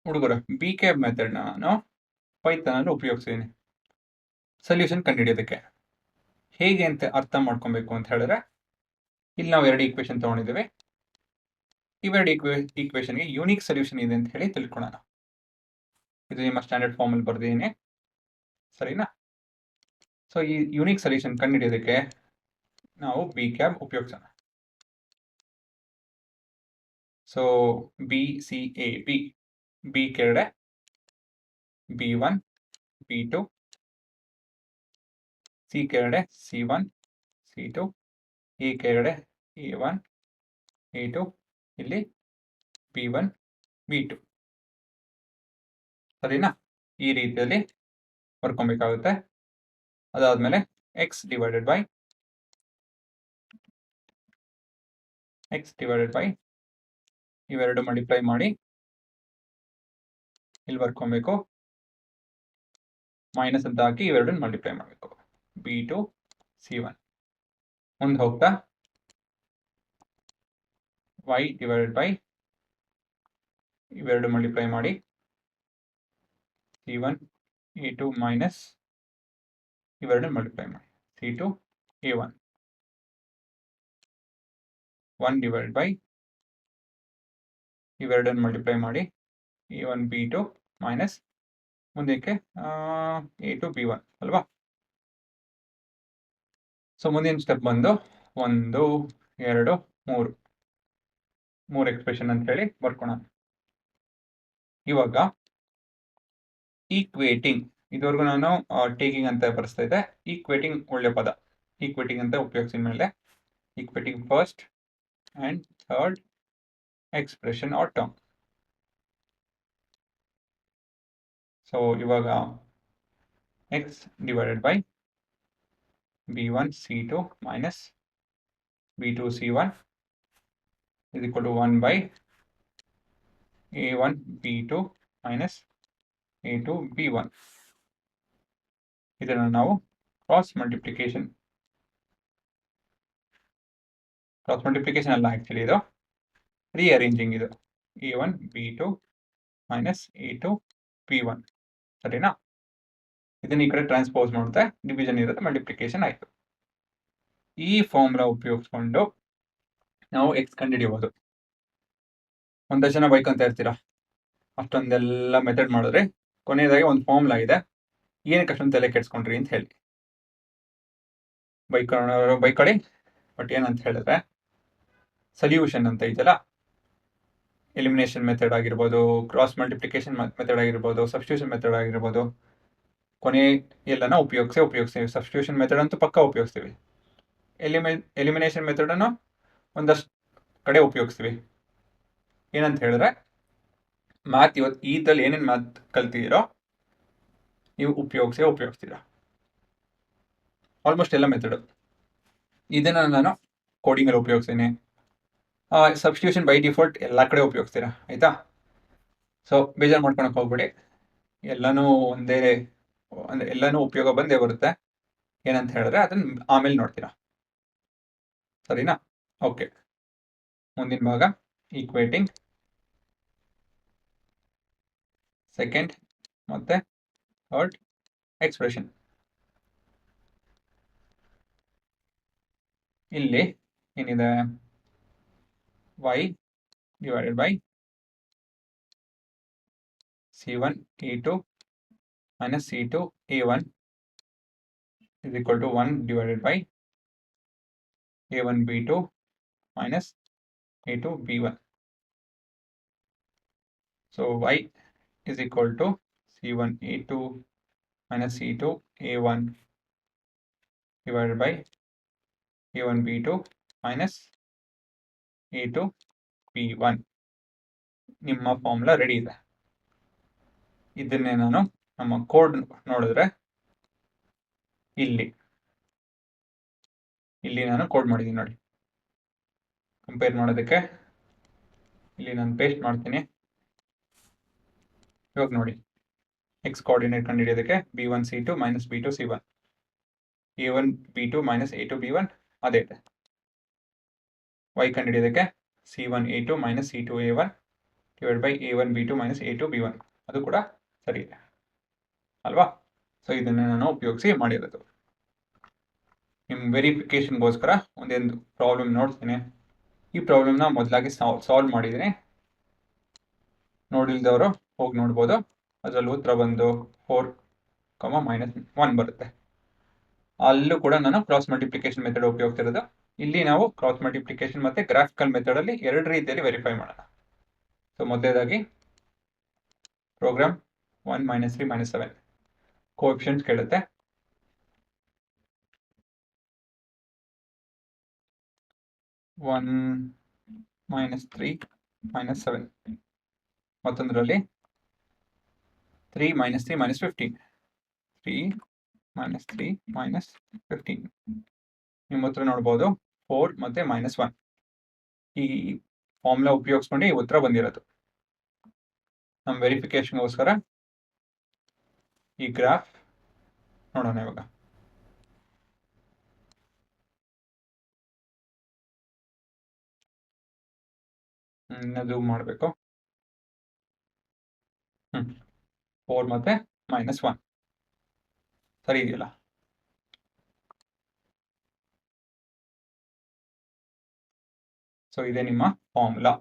ಹುಡುಗರ B cab ಮೆಥಡ್ನ ನಾನು ಪೈಥಾನಲ್ಲಿ ಉಪಯೋಗಿಸಿದ್ದೀನಿ solution ಕಂಡುಹಿಡಿಯೋದಕ್ಕೆ. ಹೇಗೆ ಅಂತ ಅರ್ಥ ಮಾಡ್ಕೊಬೇಕು ಅಂತ ಹೇಳಿದ್ರೆ, ಇಲ್ಲಿ ನಾವು 2 ಈಕ್ವೇಷನ್ ತೊಗೊಂಡಿದ್ದೀವಿ. ಇವೆರಡು ಈಕ್ವೇಷನ್ಗೆ ಯೂನಿಕ್ ಸೊಲ್ಯೂಷನ್ ಇದೆ ಅಂತ ಹೇಳಿ ತಿಳ್ಕೊಳ್ಳೋಣ. ಇದು ನಿಮ್ಮ ಸ್ಟ್ಯಾಂಡರ್ಡ್ ಫಾರ್ಮಲ್ಲಿ ಬರ್ದಿದ್ದೀನಿ, ಸರಿನಾ? ಸೊ ಈ ಯೂನಿಕ್ ಸೊಲ್ಯೂಷನ್ ಕಂಡುಹಿಡಿಯೋದಕ್ಕೆ ನಾವು ಬಿ ಕ್ಯಾಬ್ ಉಪಯೋಗಿಸೋಣ. So B C A B ಕೆಳಗಡೆ B1 B2, ಸಿ ಕೆಳಗಡೆ C1 C2, ಎ ಕೆಳಗಡೆ A1 A2, ಇಲ್ಲಿ B1 B2, ಸರಿನಾ? ಈ ರೀತಿಯಲ್ಲಿ ಬರ್ಕೊಬೇಕಾಗುತ್ತೆ. ಅದಾದ್ಮೇಲೆ x ಡಿವೈಡೆಡ್ ಬೈ ಇವೆರಡು ಮಲ್ಟಿಪ್ಲೈ ಮಾಡಿ ಇಲ್ಲಿ ಬರ್ಕೊಬೇಕು. ಮೈನಸ್ ಅಂತ ಹಾಕಿ ಇವೆರಡನ್ನು ಮಲ್ಟಿಪ್ಲೈ ಮಾಡಬೇಕು. B2 C1 ಮುಂದೆ ಹೋಗ್ತಾ y ಡಿವೈಡೆಡ್ ಬೈ ಇವೆರಡು ಮಲ್ಟಿಪ್ಲೈ ಮಾಡಿ C1 A2 ಮೈನಸ್ ಇವೆರಡನ್ನು ಮಲ್ಟಿಪ್ಲೈ ಮಾಡಿ C2 A1 1 ಡಿವೈಡೆಡ್ ಬೈ ಇವೆರಡನ್ನು ಮಲ್ಟಿಪ್ಲೈ ಮಾಡಿ A1 B2 ಮೈನಸ್ ಮುಂದಕ್ಕೆ A2 B1 ಅಲ್ವಾ? ಸೊ ಮುಂದಿನ ಸ್ಟೆಪ್ ಬಂದು 1 2 3 ಎಕ್ಸ್ಪ್ರೆಷನ್ ಅಂತ ಹೇಳಿ ಬರ್ಕೋಣ. ಇವಾಗ ಈಕ್ವೇಟಿಂಗ್, ಇದುವರೆಗೂ ನಾನು ಟೇಕಿಂಗ್ ಅಂತ ಬರೆಸ್ತಾ ಇದ್ದೆ. ಈಕ್ವೇಟಿಂಗ್ ಒಳ್ಳೆ ಪದ, ಈಕ್ವೇಟಿಂಗ್ ಅಂತ ಉಪಯೋಗಿಸಿದ ಮೇಲೆ equating first and third expression or term. So ಇವಾಗ x divided by B1 C2 minus B2 C1 is equal to 1 by A1 B2 minus A2 B1. ಇದನ್ನು ನಾವು ಕ್ರಾಸ್ ಮಲ್ಟಿಪ್ಲಿಕೇಶನ್ ಅಲ್ಲ, ಆ್ಯಕ್ಚುಲಿ ಇದು ರೀಅರೇಂಜಿಂಗ್. ಇದು A1 B2 minus A2 B1, ಸರಿನಾ? ಇದನ್ನ ಈ ಕಡೆ ಟ್ರಾನ್ಸ್ಪೋಸ್ ಮಾಡುತ್ತೆ, ಡಿವಿಷನ್ ಇರುತ್ತೆ, ಮಲ್ಟಿಪ್ಲಿಕೇಶನ್ ಆಯಿತು. ಈ ಫಾರ್ಮುಲಾ ಉಪಯೋಗಿಸ್ಕೊಂಡು ನಾವು ಎಕ್ಸ್ ಕಂಡುಹಿಡಿಯಬಹುದು. ಒಂದಷ್ಟು ಜನ ಬೈಕಂತ ಇರ್ತೀರಾ, ಅಷ್ಟೊಂದೆಲ್ಲ ಮೆಥಡ್ ಮಾಡಿದ್ರೆ ಕೊನೆಯದಾಗಿ ಒಂದು ಫಾರ್ಮುಲಾ ಇದೆ, ಏನಕ್ಕೆ ಅಷ್ಟೊಂದು ತಲೆ ಕೆಡ್ಸ್ಕೊಂಡ್ರಿ ಅಂತ ಹೇಳಿ ಬೈಕಡಿ. ಬಟ್ ಏನಂತ ಹೇಳಿದ್ರೆ, ಸೊಲ್ಯೂಷನ್ ಅಂತ ಇದೆಯಲ್ಲ, ಎಲಿಮಿನೇಷನ್ ಮೆಥಡ್ ಆಗಿರ್ಬೋದು, ಕ್ರಾಸ್ ಮಲ್ಟಿಪ್ಲಿಕೇಶನ್ ಮೆಥಡ್ ಆಗಿರ್ಬೋದು, ಸಬ್ಸ್ಟಿಟ್ಯೂಷನ್ ಮೆಥಡ್ ಆಗಿರ್ಬೋದು, ಕೊನೆ ಎಲ್ಲನ ಉಪಯೋಗಿಸ್ತೀವಿ. ಸಬ್ಸ್ಟಿಟ್ಯೂಷನ್ ಮೆಥಡ್ ಅಂತೂ ಪಕ್ಕ ಉಪಯೋಗಿಸ್ತೀವಿ. ಎಲಿಮಿನೇಷನ್ ಮೆಥಡನ್ನು ಒಂದಷ್ಟು ಕಡೆ ಉಪಯೋಗಿಸ್ತೀವಿ. ಏನಂತ ಹೇಳಿದ್ರೆ, ಮ್ಯಾಥ್ ಇವತ್ತು ಈದಲ್ಲಿ ಏನೇನು ಮ್ಯಾಥ್ ಕಲ್ತಿದ್ದೀರೋ ನೀವು ಉಪಯೋಗಿಸ್ತೀರಾ ಆಲ್ಮೋಸ್ಟ್ ಎಲ್ಲ ಮೆಥಡು. ಇದನ್ನು ನಾನು ಕೋಡಿಂಗಲ್ಲಿ ಉಪಯೋಗಿಸ್ತೀನಿ. ಸಬ್ಸ್ಟಿಟ್ಯೂಷನ್ ಬೈ ಡಿಫಾಲ್ಟ್ ಎಲ್ಲ ಕಡೆ ಉಪಯೋಗಿಸ್ತೀರಾ, ಆಯಿತಾ? ಸೊ ಬೇಜಾರು ಮಾಡ್ಕೊಳಕ್ಕೆ ಹೋಗ್ಬಿಡಿ, ಎಲ್ಲನೂ ಎಲ್ಲನೂ ಉಪಯೋಗ ಬಂದೇ ಬರುತ್ತೆ. ಏನಂತ ಹೇಳಿದ್ರೆ ಅದನ್ನು ಆಮೇಲೆ ನೋಡ್ತೀರಾ, ಸರಿನಾ? ಓಕೆ, ಮುಂದಿನ ಭಾಗ ಈಕ್ವೇಟಿಂಗ್ ಸೆಕೆಂಡ್ ಮತ್ತೆ ಥರ್ಡ್ ಎಕ್ಸ್ಪ್ರೆಷನ್. ಇಲ್ಲಿ ಏನಿದೆ, y divided by C1 A2 minus C2 A1 is equal to 1 divided by A1 B2 minus A2 B1. So y is equal to C1 A2 minus C2 A1 divided by A1 B2 minus A2 B1. ನಿಮ್ಮ formula ready ಇದೆ. ಇದನ್ನೇ ನಾನು ನಮ್ಮ code ನೋಡಿದ್ರೆ ಇಲ್ಲಿ ನಾನು code ಮಾಡಿದ್ದೀನಿ ನೋಡಿ. ಕಂಪೇರ್ ಮಾಡೋದಕ್ಕೆ ಇಲ್ಲಿ ನಾನು ಪೇಸ್ಟ್ ಮಾಡ್ತೀನಿ. ಇವಾಗ ನೋಡಿ, ಎಕ್ಸ್ ಕೋಆರ್ಡಿನೇಟ್ ಕಂಡುಹಿಡಿಯೋದಕ್ಕೆ B1 C2 minus B2 C1, A1 B2 minus A2 B1 ಅದೇ ಇದೆ. y ಕಂಡುಹಿಡಿಯೋದಕ್ಕೆ C1 A2 minus C2 A1 divide by A1 B2 minus A2 B1 ಅದು ಕೂಡ ಸರಿ ಇದೆ ಅಲ್ವಾ? ಸೊ ಇದನ್ನ ನಾನು ಉಪಯೋಗಿಸಿ ಮಾಡಿರೋದು. ನಿಮ್ಮ ವೆರಿಫಿಕೇಶನ್ಗೋಸ್ಕರ ಒಂದೊಂದು ಪ್ರಾಬ್ಲಮ್ ನೋಡ್ತೀನಿ. ಈ ಪ್ರಾಬ್ಲಮ್ನ ಮೊದಲಾಗಿ ಸಾಲ್ವ್ ಮಾಡಿದ್ದೀನಿ. ನೋಡಿಲ್ದವರು ಹೋಗಿ ನೋಡ್ಬೋದು. ಅದರಲ್ಲಿ ಉತ್ತರ ಬಂದು 4,-1 ಬರುತ್ತೆ. ಅಲ್ಲೂ ಕೂಡ ನಾನು ಕ್ರಾಸ್ ಮಲ್ಟಿಪ್ಲಿಕೇಶನ್ ಮೆಥಡ್ ಉಪಯೋಗಿಸ್ತಿರೋದು. ಇಲ್ಲಿ ನಾವು ಕ್ರಾಸ್ ಮಲ್ಟಿಪ್ಲಿಕೇಶನ್ ಮತ್ತೆ ಗ್ರಾಫಿಕಲ್ ಮೆಥಡ್ ಅಲ್ಲಿ ಎರಡು ರೀತಿಯಲ್ಲಿ ವೆರಿಫೈ ಮಾಡೋಣ. ಸೊ ಮೊದಲನೇದಾಗಿ ಪ್ರೋಗ್ರಾಮ್ 1 - 3 - 7 ಕೋಎಫಿಷಿಯಂಟ್ಸ್ ಕೇಳುತ್ತೆ. ಒನ್ -3 - 7 ಮತ್ತೊಂದರಲ್ಲಿ 3 - 3 - 15 3 - 3 - 15 ನಿಮ್ಮ ಉತ್ತರ ನೋಡ್ಬೋದು 4 ಮತ್ತೆ -1. ಈ ಫಾರ್ಮುಲಾ ಉಪಯೋಗಿಸ್ಕೊಂಡು ಈ ಉತ್ತರ ಬಂದಿರೋದು. ನಮ್ಮ ವೆರಿಫಿಕೇಶನ್ಗೋಸ್ಕರ ಈ ಗ್ರಾಫ್ ನೋಡೋಣ ಇವಾಗ. ಝೂಮ್ ಮಾಡಬೇಕು. 4 ಮತ್ತೆ -1 ಸರಿ ಇದೆಯಲ್ಲ? ಸೊ ಇದೆ ನಿಮ್ಮ ಫಾರ್ಮುಲಾ.